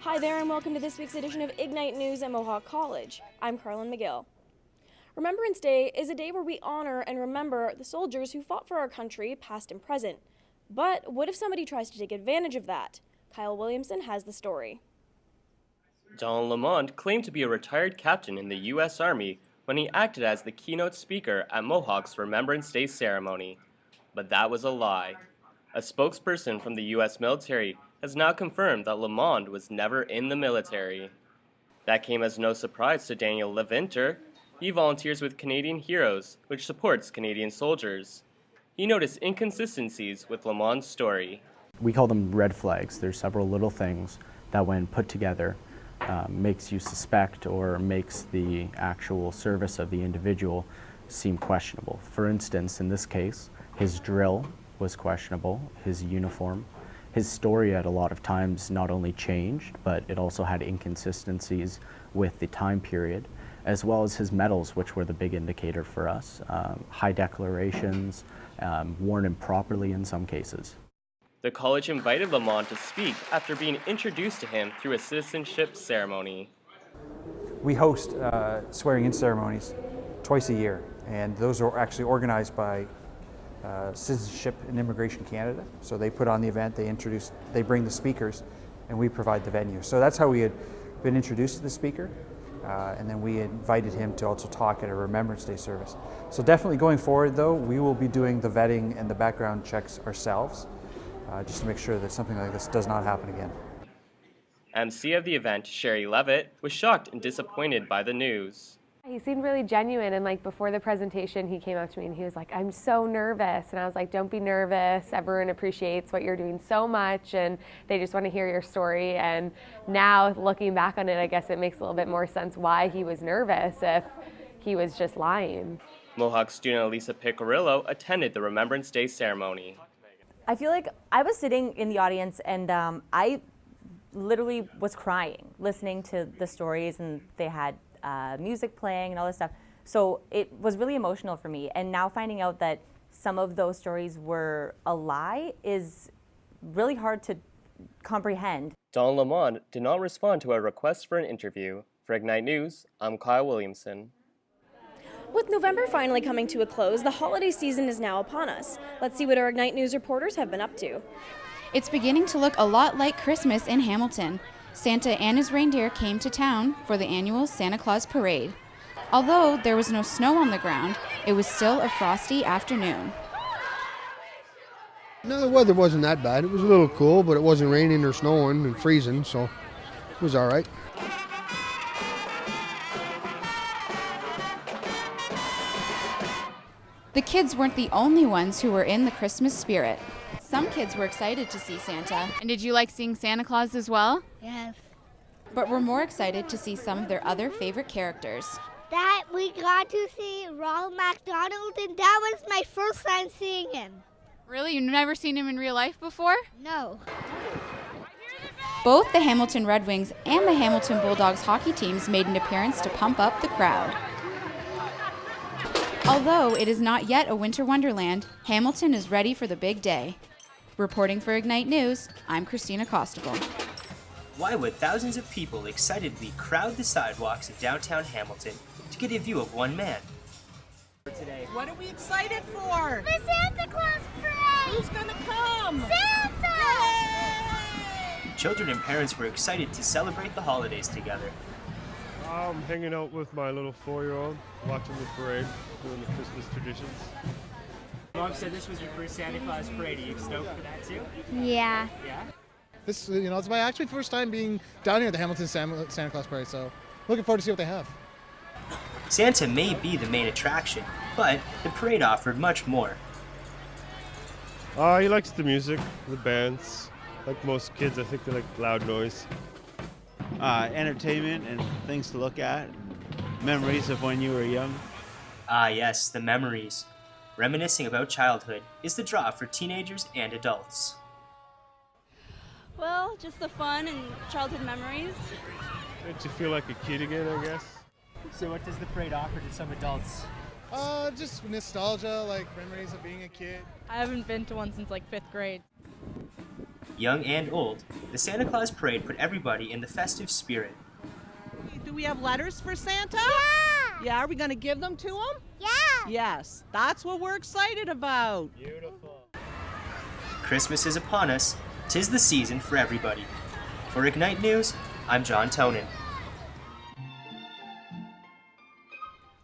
Hi there and welcome to this week's edition of Ignite News at Mohawk College. I'm Carlin McGill. Remembrance Day is a day where we honor and remember the soldiers who fought for our country, past and present. But what if somebody tries to take advantage of that? Kyle Williamson has the story. Donald Lamond claimed to be a retired captain in the U.S. Army when he acted as the keynote speaker at Mohawk's Remembrance Day ceremony. But that was a lie. A spokesperson from the U.S. military has now confirmed that Lamond was never in the military. That came as no surprise to Daniel Levinter. He volunteers with Canadian Heroes, which supports Canadian soldiers. He noticed inconsistencies with Lamond's story. We call them red flags. There's several little things that when put together makes you suspect or makes the actual service of the individual seem questionable. For instance, in this case, his drill was questionable, his uniform. His story at a lot of times not only changed, but it also had inconsistencies with the time period, as well as his medals, which were the big indicator for us. High declarations, worn improperly in some cases. The college invited Lamond to speak after being introduced to him through a citizenship ceremony. We host swearing-in ceremonies twice a year, and those are actually organized by Citizenship and Immigration Canada. So they put on the event, they bring the speakers, and we provide the venue. So that's how we had been introduced to the speaker, and then we invited him to also talk at a Remembrance Day service. So definitely going forward though, we will be doing the vetting and the background checks ourselves, just to make sure that something like this does not happen again. MC of the event, Sherry Levitt, was shocked and disappointed by the news. He seemed really genuine, and before the presentation he came up to me and he was like, "I'm so nervous," and I was like, "Don't be nervous, everyone appreciates what you're doing so much and they just want to hear your story." And now looking back on it, I guess it makes a little bit more sense why he was nervous if he was just lying. Mohawk student Elisa Picarillo attended the Remembrance Day ceremony. I feel like I was sitting in the audience and I literally was crying listening to the stories, and they had music playing and all this stuff. So it was really emotional for me. And now finding out that some of those stories were a lie is really hard to comprehend. Don Lamond did not respond to a request for an interview. For Ignite News, I'm Kyle Williamson. With November finally coming to a close, the holiday season is now upon us. Let's see what our Ignite News reporters have been up to. It's beginning to look a lot like Christmas in Hamilton. Santa and his reindeer came to town for the annual Santa Claus Parade. Although there was no snow on the ground, it was still a frosty afternoon. No, the weather wasn't that bad. It was a little cool, but it wasn't raining or snowing and freezing, so it was all right. The kids weren't the only ones who were in the Christmas spirit. Some kids were excited to see Santa. And did you like seeing Santa Claus as well? Yes. But were more excited to see some of their other favorite characters. That we got to see Ronald McDonald, and that was my first time seeing him. Really? You've never seen him in real life before? No. Both the Hamilton Red Wings and the Hamilton Bulldogs hockey teams made an appearance to pump up the crowd. Although it is not yet a winter wonderland, Hamilton is ready for the big day. Reporting for Ignite News, I'm Christina Costable. Why would thousands of people excitedly crowd the sidewalks in downtown Hamilton to get a view of one man? What are we excited for? The Santa Claus parade! Who's gonna come? Santa! Yay! Children and parents were excited to celebrate the holidays together. I'm hanging out with my little 4-year-old, watching the parade, doing the Christmas traditions. Mom said this was your first Santa Claus parade. Are you stoked for that too? Yeah. Yeah? This, it's my actually first time being down here at the Hamilton Santa Claus parade, so looking forward to see what they have. Santa may be the main attraction, but the parade offered much more. He likes the music, the bands. Like most kids, I think they like loud noise. Entertainment and things to look at. Memories of when you were young. Ah yes, the memories. Reminiscing about childhood is the draw for teenagers and adults. Well, just the fun and childhood memories. Makes you feel like a kid again, I guess. So what does the parade offer to some adults? Just nostalgia, like memories of being a kid. I haven't been to one since like 5th grade. Young and old, the Santa Claus Parade put everybody in the festive spirit. Do we have letters for Santa? Yeah! Yeah, are we going to give them to him? Yeah! Yes, that's what we're excited about. Beautiful. Christmas is upon us. 'Tis the season for everybody. For Ignite News, I'm John Tonin.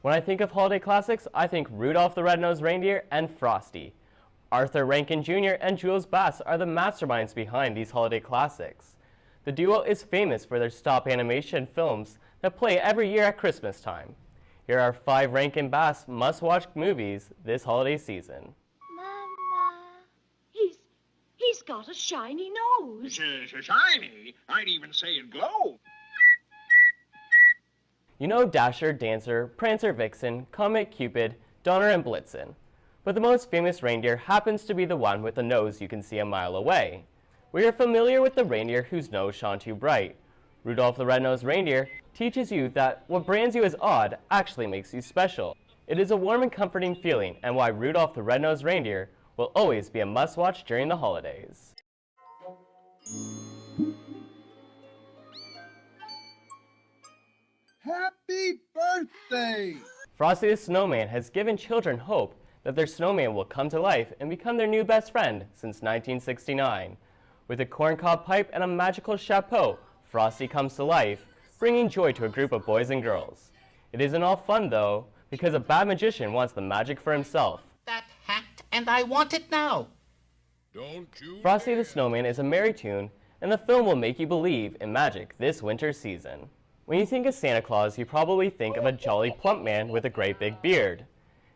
When I think of holiday classics, I think Rudolph the Red-Nosed Reindeer and Frosty. Arthur Rankin Jr. and Jules Bass are the masterminds behind these holiday classics. The duo is famous for their stop animation films that play every year at Christmas time. Here are 5 Rankin Bass must-watch movies this holiday season. He's got a shiny nose. Shiny? I'd even say it glows. You know Dasher, Dancer, Prancer, Vixen, Comet, Cupid, Donner, and Blitzen. But the most famous reindeer happens to be the one with a nose you can see a mile away. We are familiar with the reindeer whose nose shone too bright. Rudolph the Red-Nosed Reindeer teaches you that what brands you as odd actually makes you special. It is a warm and comforting feeling, and why Rudolph the Red-Nosed Reindeer will always be a must-watch during the holidays. Happy birthday! Frosty the Snowman has given children hope that their snowman will come to life and become their new best friend since 1969. With a corncob pipe and a magical chapeau, Frosty comes to life, bringing joy to a group of boys and girls. It isn't all fun, though, because a bad magician wants the magic for himself. That hat, and I want it now. Don't you? Frosty the Snowman is a merry tune, and the film will make you believe in magic this winter season. When you think of Santa Claus, you probably think of a jolly plump man with a great big beard.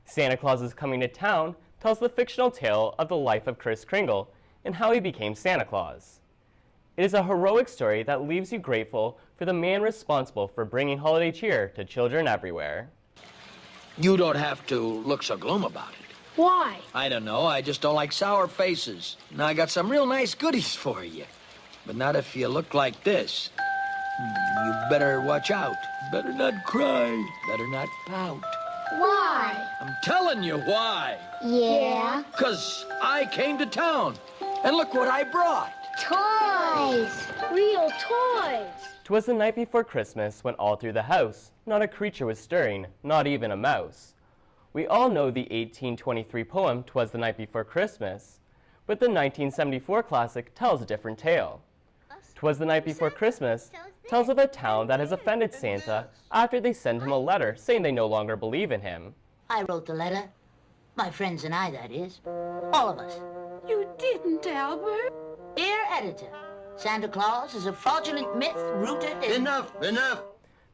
Santa Claus is Coming to Town tells the fictional tale of the life of Kris Kringle and how he became Santa Claus. It is a heroic story that leaves you grateful for the man responsible for bringing holiday cheer to children everywhere. You don't have to look so glum about it. Why? I don't know, I just don't like sour faces. Now I got some real nice goodies for you. But not if you look like this. You better watch out. Better not cry. Better not pout. Why? I'm telling you why. Yeah? 'Cause I came to town. And look what I brought. Toys! Real toys! 'Twas the night before Christmas when all through the house not a creature was stirring, not even a mouse. We all know the 1823 poem 'Twas the Night Before Christmas, but the 1974 classic tells a different tale. 'Twas the Night Before Christmas tells of a town that has offended Santa after they send him a letter saying they no longer believe in him. I wrote the letter. My friends and I, that is. All of us. You didn't, Albert. Dear editor, Santa Claus is a fraudulent myth rooted in... Enough!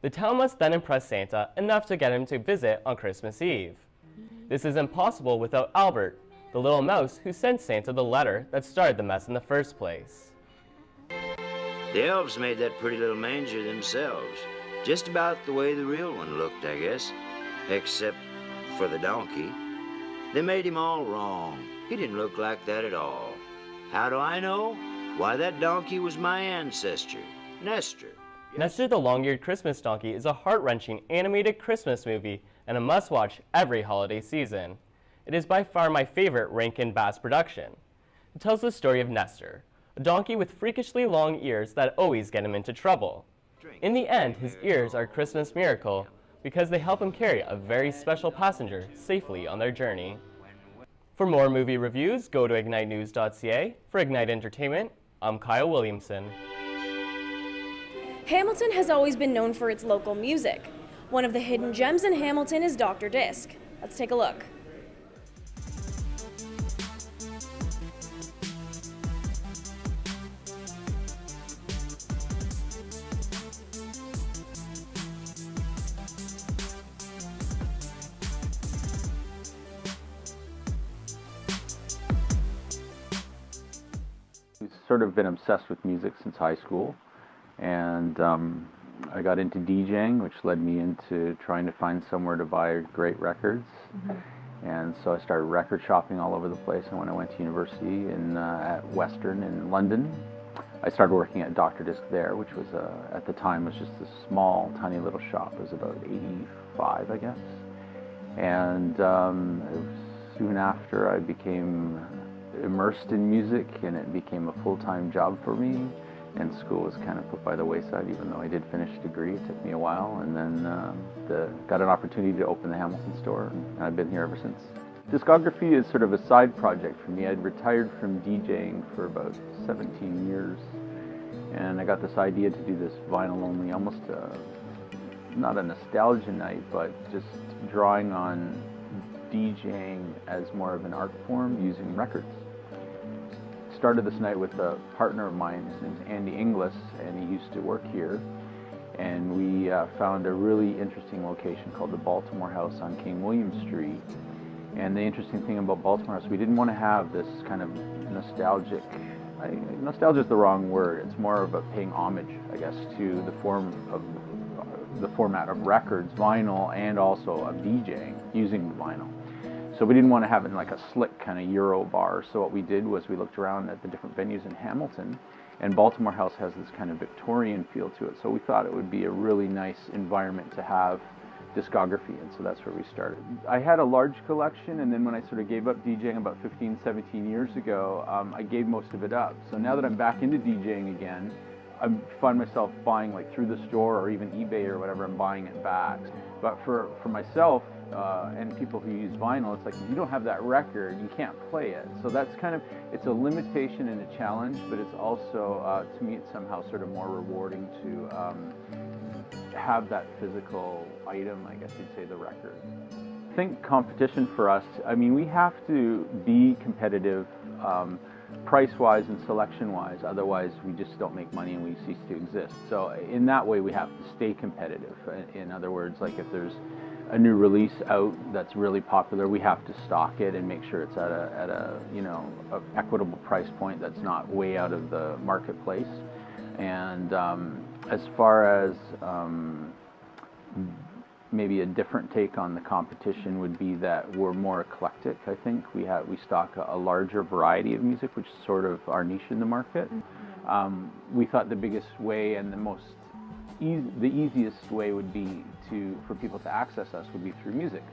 The town must then impress Santa enough to get him to visit on Christmas Eve. This is impossible without Albert, the little mouse who sent Santa the letter that started the mess in the first place. The elves made that pretty little manger themselves, just about the way the real one looked, I guess, except for the donkey. They made him all wrong. He didn't look like that at all. How do I know? Why, that donkey was my ancestor, Nestor. Nestor the Long-Eared Christmas Donkey is a heart-wrenching animated Christmas movie and a must-watch every holiday season. It is by far my favorite Rankin Bass production. It tells the story of Nestor, a donkey with freakishly long ears that always get him into trouble. In the end, his ears are a Christmas miracle because they help him carry a very special passenger safely on their journey. For more movie reviews, go to ignitenews.ca. For Ignite Entertainment, I'm Kyle Williamson. Hamilton has always been known for its local music. One of the hidden gems in Hamilton is Dr. Disc. Let's take a look. I've sort of been obsessed with music since high school, and I got into DJing, which led me into trying to find somewhere to buy great records. And so I started record shopping all over the place. And when I went to university at Western in London, I started working at Dr. Disc there, which was at the time was just a small, tiny little shop. It was about 85, I guess. And soon after, I became immersed in music, and it became a full-time job for me. And school was kind of put by the wayside, even though I did finish a degree. It took me a while, and then got an opportunity to open the Hamilton store, and I've been here ever since. Discography is sort of a side project for me. I'd retired from DJing for about 17 years, and I got this idea to do this vinyl-only, almost not a nostalgia night, but just drawing on DJing as more of an art form using records. Started this night with a partner of mine. His name's Andy Inglis, and he used to work here. And we found a really interesting location called the Baltimore House on King William Street. And the interesting thing about Baltimore House, we didn't want to have this kind of nostalgic, nostalgia is the wrong word, it's more of a paying homage, I guess, to the format of records, vinyl, and also of DJing using vinyl. So we didn't want to have it in like a slick kind of Euro bar. So what we did was we looked around at the different venues in Hamilton, and Baltimore House has this kind of Victorian feel to it. So we thought it would be a really nice environment to have discography, and so that's where we started. I had a large collection, and then when I sort of gave up DJing about 15, 17 years ago, I gave most of it up. So now that I'm back into DJing again, I find myself buying like through the store or even eBay or whatever, I'm buying it back. But for myself, and people who use vinyl, it's like if you don't have that record, you can't play it. So that's kind of, it's a limitation and a challenge, but it's also, to me, it's somehow sort of more rewarding to have that physical item, I guess you'd say, the record. I think competition for us, I mean, we have to be competitive price-wise and selection-wise, otherwise we just don't make money and we cease to exist. So in that way, we have to stay competitive. In other words, like if there's a new release out that's really popular, we have to stock it and make sure it's at a you know, a equitable price point that's not way out of the marketplace. And as far as maybe a different take on the competition would be that we're more eclectic. I think we stock a larger variety of music, which is sort of our niche in the market. We thought the biggest way and the easiest way would be for people to access us would be through music.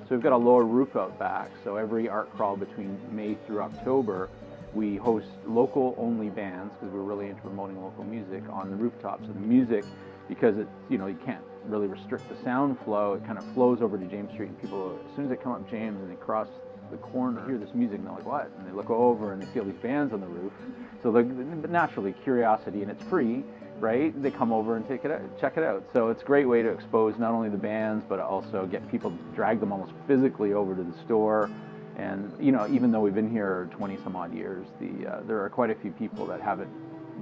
So we've got a lower roof out back, so every art crawl between May through October, we host local-only bands, because we're really into promoting local music, on the rooftops. And the music, because it's, you know, you can't really restrict the sound flow, it kind of flows over to James Street, and people, as soon as they come up James and they cross the corner, hear this music, and they're like, what? And they look over and they see all these bands on the roof. So naturally, curiosity, and it's free, right? They come over and check it out. So it's a great way to expose not only the bands, but also get people, drag them almost physically over to the store. And, you know, even though we've been here 20 some odd years, there are quite a few people that haven't,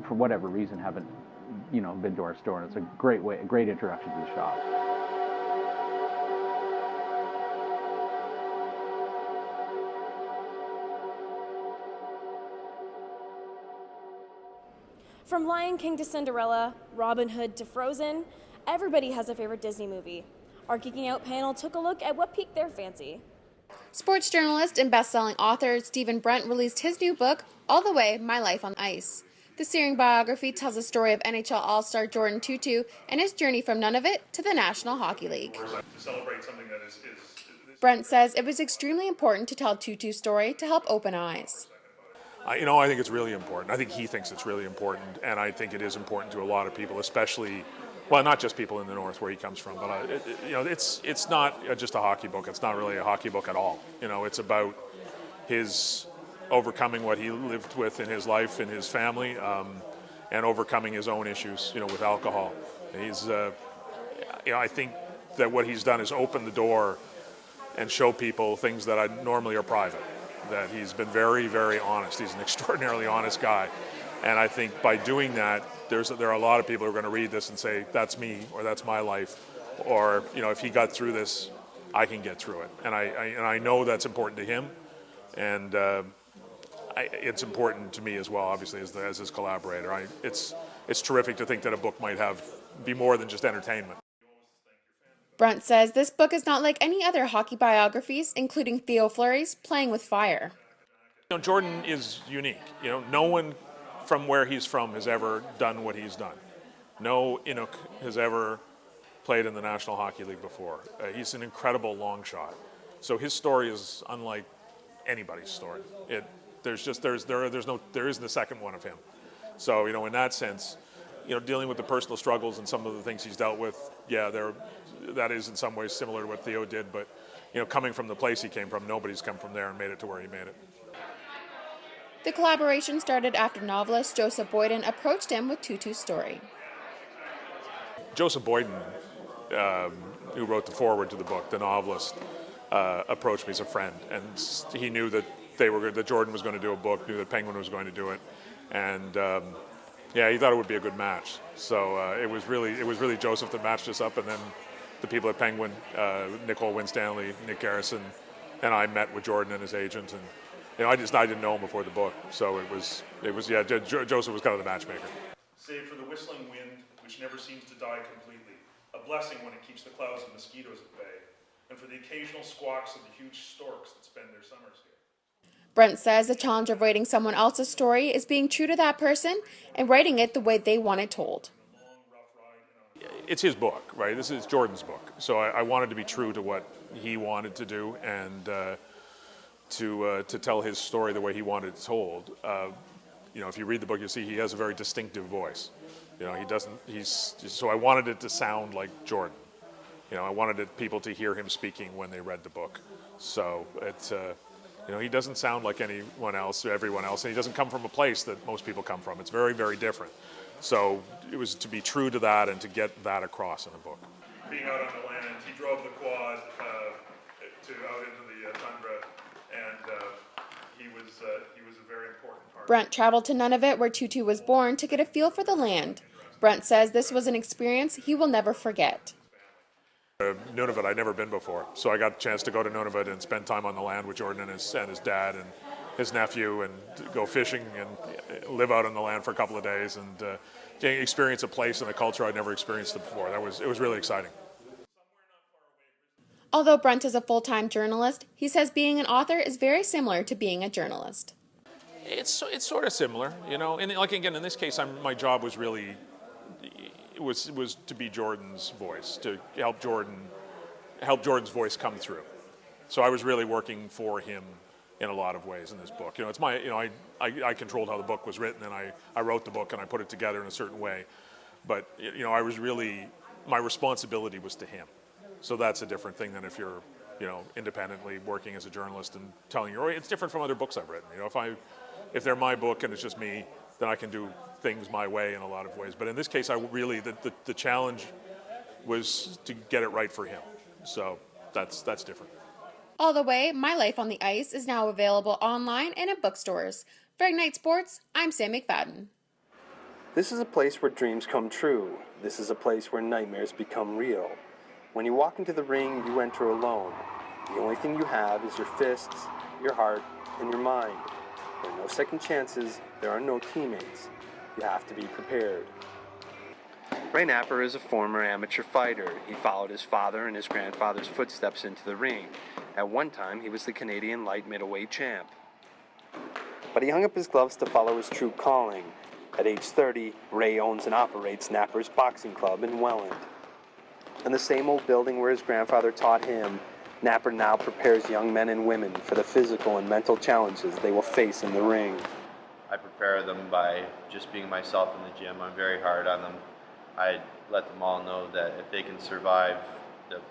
for whatever reason, haven't, you know, been to our store. And it's a great introduction to the shop. From Lion King to Cinderella, Robin Hood to Frozen, everybody has a favorite Disney movie. Our Geeking Out panel took a look at what piqued their fancy. Sports journalist and best-selling author Stephen Brent released his new book, All the Way, My Life on Ice. The searing biography tells the story of NHL All-Star Jordan Tootoo and his journey from none of it to the National Hockey League. To celebrate something that is Brent says it was extremely important to tell Tootoo's story to help open eyes. You know, I think it's really important. I think he thinks it's really important, and I think it is important to a lot of people, especially, well, not just people in the North where he comes from, but you know, it's not just a hockey book. It's not really a hockey book at all. You know, it's about his overcoming what he lived with in his life, in his family, and overcoming his own issues, you know, with alcohol. He's, you know, I think that what he's done is open the door and show people things that normally are private. That he's been very, very honest. He's an extraordinarily honest guy. And I think by doing that, there are a lot of people who are going to read this and say, that's me, or that's my life. Or, you know, if he got through this, I can get through it. And I know that's important to him. And it's important to me as well, obviously, as his collaborator. It's terrific to think that a book might be more than just entertainment. Brent says this book is not like any other hockey biographies, including Theo Fleury's Playing with Fire. You know, Jordan is unique. You know, no one from where he's from has ever done what he's done. No Inuk has ever played in the National Hockey League before. He's an incredible long shot. So his story is unlike anybody's story. There isn't a second one of him. So, you know, in that sense, you know, dealing with the personal struggles and some of the things he's dealt with, yeah, that is in some ways similar to what Theo did, but, you know, coming from the place he came from, nobody's come from there and made it to where he made it. The collaboration started after novelist Joseph Boyden approached him with Tutu's story. Joseph Boyden, who wrote the foreword to the book, the novelist, approached me as a friend, and he knew that that Jordan was going to do a book, knew that Penguin was going to do it, and yeah, he thought it would be a good match. So it was really Joseph that matched us up, and then the people at Penguin, Nicole Winstanley, Nick Garrison, and I met with Jordan and his agent, and you know, I didn't know him before the book, so it was yeah, Joseph was kind of the matchmaker. Save for the whistling wind, which never seems to die completely, a blessing when it keeps the clouds and mosquitoes at bay, and for the occasional squawks of the huge storks that spend their summers here. Brent says the challenge of writing someone else's story is being true to that person and writing it the way they want it told. It's his book, right? This is Jordan's book, so I wanted to be true to what he wanted to do and to tell his story the way he wanted it told. You know, if you read the book, you'll see he has a very distinctive voice. You know, so I wanted it to sound like Jordan. You know, I wanted people to hear him speaking when they read the book. So it's, you know, he doesn't sound like everyone else, and he doesn't come from a place that most people come from. It's very, very different. So it was to be true to that and to get that across in the book. Being out on the land, he drove the quad out into the tundra, and he was a very important part. Brent traveled to Nunavut, where Tutu was born, to get a feel for the land. Brent says this was an experience he will never forget. Nunavut, I'd never been before, so I got a chance to go to Nunavut and spend time on the land with Jordan and his dad and his nephew, and go fishing and live out on the land for a couple of days and experience a place and a culture I'd never experienced it before. It was really exciting. Although Brent is a full-time journalist, he says being an author is very similar to being a journalist. It's sort of similar, you know. And like again, in this case, my job was really was to be Jordan's voice, to help Jordan's voice come through. So I was really working for him in a lot of ways in this book. You know, it's I controlled how the book was written, and I wrote the book and I put it together in a certain way. But you know, my responsibility was to him. So that's a different thing than if you're, you know, independently working as a journalist and telling your story. It's different from other books I've written. You know, if they're my book and it's just me, then I can do things my way in a lot of ways. But in this case, the challenge was to get it right for him. So that's different. All the Way, My Life on the Ice is now available online and in bookstores. For Ignite Sports, I'm Sam McFadden. This is a place where dreams come true. This is a place where nightmares become real. When you walk into the ring, you enter alone. The only thing you have is your fists, your heart, and your mind. There are no second chances. There are no teammates. You have to be prepared. Ray Napper is a former amateur fighter. He followed his father and his grandfather's footsteps into the ring. At one time, he was the Canadian light middleweight champ. But he hung up his gloves to follow his true calling. At age 30, Ray owns and operates Napper's Boxing Club in Welland. In the same old building where his grandfather taught him, Napper now prepares young men and women for the physical and mental challenges they will face in the ring. I prepare them by just being myself in the gym. I'm very hard on them. I let them all know that if they can survive the,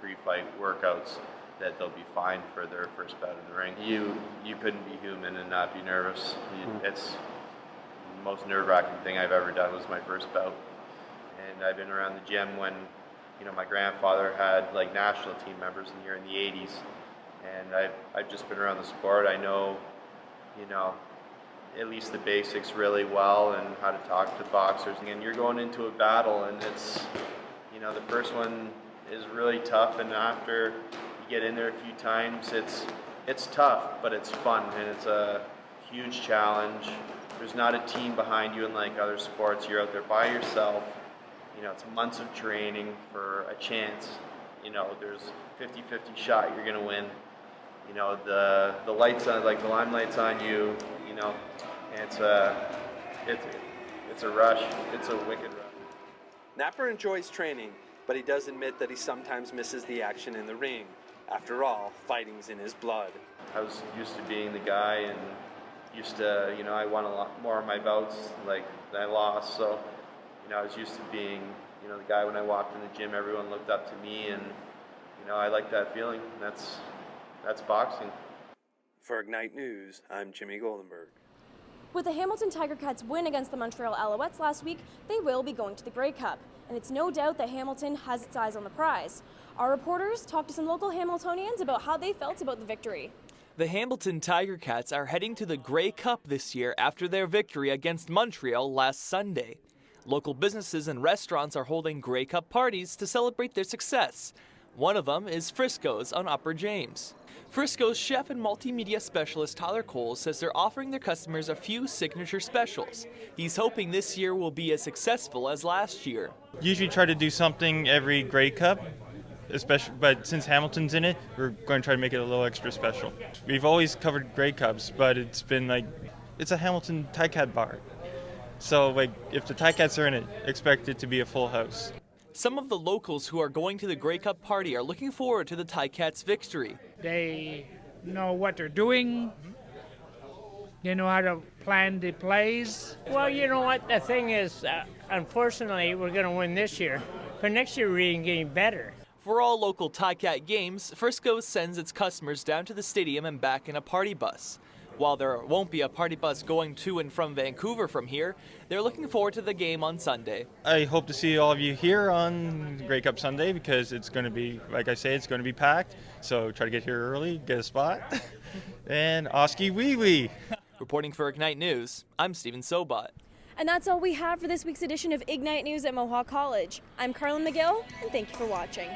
pre-fight workouts, that they'll be fine for their first bout in the ring. You couldn't be human and not be nervous. It's the most nerve-wracking thing I've ever done was my first bout. And I've been around the gym when, my grandfather had national team members in here in the 80s. And I've just been around the sport. I know, at least the basics really well and how to talk to boxers. And you're going into a battle and it's, the first one is really tough, and after you get in there a few times, it's tough, but it's fun and it's a huge challenge. There's not a team behind you unlike other sports. You're out there by yourself. It's months of training for a chance. There's 50-50 shot you're gonna win. The lights on, the limelight's on you. And it's a rush. It's a wicked rush. Napper enjoys training, but he does admit that he sometimes misses the action in the ring. After all, fighting's in his blood. I was used to being the guy and used to, I won a lot more of my bouts than I lost. So, I was used to being, the guy when I walked in the gym, everyone looked up to me, and, I like that feeling. That's boxing. For Ignite News, I'm Jimmy Goldenberg. With the Hamilton Tiger Cats win against the Montreal Alouettes last week, they will be going to the Grey Cup. And it's no doubt that Hamilton has its eyes on the prize. Our reporters talked to some local Hamiltonians about how they felt about the victory. The Hamilton Tiger Cats are heading to the Grey Cup this year after their victory against Montreal last Sunday. Local businesses and restaurants are holding Grey Cup parties to celebrate their success. One of them is Frisco's on Upper James. Frisco's chef and multimedia specialist Tyler Cole says they're offering their customers a few signature specials. He's hoping this year will be as successful as last year. Usually try to do something every Grey Cup. But since Hamilton's in it, we're going to try to make it a little extra special. We've always covered Grey Cups, but it's been it's a Hamilton Ticat bar. So if the Ticats are in it, expect it to be a full house. Some of the locals who are going to the Grey Cup party are looking forward to the Ticats' victory. They know what they're doing. They know how to plan the plays. Well, you know what? The thing is, unfortunately, we're going to win this year. But next year, we're even getting better. For all local Ticat games, Frisco's sends its customers down to the stadium and back in a party bus. While there won't be a party bus going to and from Vancouver from here, they're looking forward to the game on Sunday. I hope to see all of you here on Grey Cup Sunday because it's going to be, like I say, it's going to be packed. So try to get here early, get a spot, and Oski wee wee. Reporting for Ignite News, I'm Stephen Sobot. And that's all we have for this week's edition of Ignite News at Mohawk College. I'm Carlin McGill, and thank you for watching.